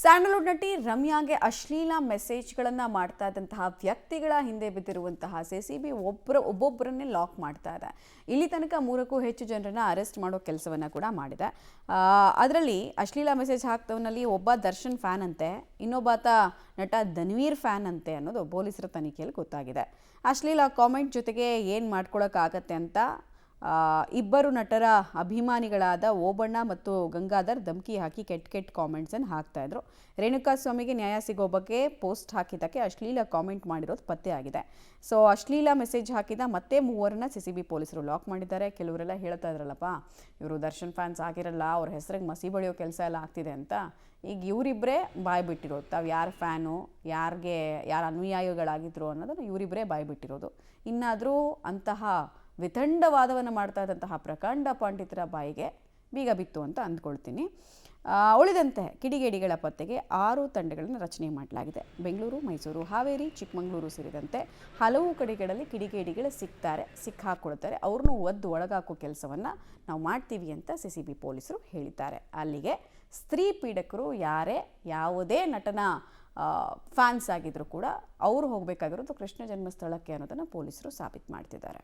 Sandalwood ನಟಿ ರಮ್ಯಾಗೆ ಅಶ್ಲೀಲ ಮೆಸೇಜ್ಗಳನ್ನು ಮಾಡ್ತಾ ಇದ್ದಂತಹ ವ್ಯಕ್ತಿಗಳ ಹಿಂದೆ ಬಿದ್ದಿರುವಂತಹ ಸಿಸಿಬಿ ಒಬ್ಬೊಬ್ಬರನ್ನೇ ಲಾಕ್ ಮಾಡ್ತಾ ಇದೆ. ಇಲ್ಲಿ ತನಕ 3ಕ್ಕೂ ಹೆಚ್ಚು ಜನರನ್ನ ಅರೆಸ್ಟ್ ಮಾಡೋ ಕೆಲಸವನ್ನ ಕೂಡ ಮಾಡಿದೆ. ಅದರಲ್ಲಿ ಅಶ್ಲೀಲ ಮೆಸೇಜ್ ಹಾಕ್ತವನಲ್ಲಿ ಒಬ್ಬ ದರ್ಶನ್ ಫ್ಯಾನ್ ಅಂತೆ, ಇನ್ನೊಬ್ಬಾತ ನಟ ಧನ್ವೀರ್ ಫ್ಯಾನ್ ಅಂತೆ ಅನ್ನೋದು ಪೊಲೀಸರ ತನಿಖೆಯಲ್ಲಿ ಗೊತ್ತಾಗಿದೆ. ಅಶ್ಲೀಲ ಕಾಮೆಂಟ್ ಜೊತೆಗೆ ಏನು ಮಾಡ್ಕೊಳಕ್ಕಾಗತ್ತೆ ಅಂತ ಇಬ್ಬರು ನಟರ ಅಭಿಮಾನಿಗಳಾದ ಓಬಣ್ಣ ಮತ್ತು ಗಂಗಾಧರ್ ಧಮಕಿ ಹಾಕಿ ಕೆಟ್ಟ ಕಾಮೆಂಟ್ಸನ್ನು ಹಾಕ್ತಾ ಇದ್ರು. ರೇಣುಕಾ ಸ್ವಾಮಿಗೆ ನ್ಯಾಯ ಸಿಗೋ ಬಗ್ಗೆ ಪೋಸ್ಟ್ ಹಾಕಿದ್ದಕ್ಕೆ ಅಶ್ಲೀಲ ಕಾಮೆಂಟ್ ಮಾಡಿರೋದು ಪತ್ತೆ ಆಗಿದೆ. ಸೊ ಅಶ್ಲೀಲ ಮೆಸೇಜ್ ಹಾಕಿದ ಮತ್ತೆ ಮೂವರನ್ನ ಸಿಸಿಬಿ ಪೊಲೀಸರು ಲಾಕ್ ಮಾಡಿದ್ದಾರೆ. ಕೆಲವರೆಲ್ಲ ಹೇಳ್ತಾ ಇದ್ರಲ್ಲಪ್ಪ, ಇವರು ದರ್ಶನ್ ಫ್ಯಾನ್ಸ್ ಆಗಿರಲ್ಲ, ಅವ್ರ ಹೆಸರಿಗೆ ಮಸಿ ಬಳಿಯೋ ಕೆಲಸ ಎಲ್ಲ ಆಗ್ತಿದೆ ಅಂತ. ಈಗ ಇವರಿಬ್ಬರೇ ಬಾಯ್ ಬಿಟ್ಟಿರೋದು, ತಾವು ಯಾರ ಫ್ಯಾನು, ಯಾರ ಅನುಯಾಯಿಗಳಾಗಿದ್ರು ಅನ್ನೋದನ್ನು ಇವರಿಬ್ಬರೇ ಬಾಯ್ ಬಿಟ್ಟಿರೋದು. ಇನ್ನಾದರೂ ಅಂತಹ ವಿತಂಡವಾದವನ್ನು ಮಾಡ್ತಾ ಇದ್ದಂತಹ ಪ್ರಕಾಂಡ ಪಂಡಿತರ ಬಾಯಿಗೆ ಬೀಗ ಬಿತ್ತು ಅಂತ ಅಂದ್ಕೊಳ್ತೀನಿ. ಉಳಿದಂತೆ ಕಿಡಿಗೇಡಿಗಳ ಪತ್ತೆಗೆ 6 ತಂಡಗಳನ್ನು ರಚನೆ ಮಾಡಲಾಗಿದೆ. ಬೆಂಗಳೂರು, ಮೈಸೂರು, ಹಾವೇರಿ, ಚಿಕ್ಕಮಗಳೂರು ಸೇರಿದಂತೆ ಹಲವು ಕಡೆಗಳಲ್ಲಿ ಕಿಡಿಗೇಡಿಗಳು ಸಿಕ್ಕಾಕೊಳ್ತಾರೆ. ಅವ್ರನ್ನೂ ಒಳಗಾಕೋ ಕೆಲಸವನ್ನು ನಾವು ಮಾಡ್ತೀವಿ ಅಂತ ಸಿಸಿಬಿ ಪೊಲೀಸರು ಹೇಳಿದ್ದಾರೆ. ಅಲ್ಲಿಗೆ ಸ್ತ್ರೀ ಪೀಡಕರು ಯಾವುದೇ ನಟನ ಫ್ಯಾನ್ಸ್ ಆಗಿದ್ರು ಕೂಡ ಅವರು ಹೋಗಬೇಕಾಗಿರೋದು ಕೃಷ್ಣ ಜನ್ಮಸ್ಥಳಕ್ಕೆ ಅನ್ನೋದನ್ನು ಪೊಲೀಸರು ಸಾಬೀತು ಮಾಡ್ತಿದ್ದಾರೆ.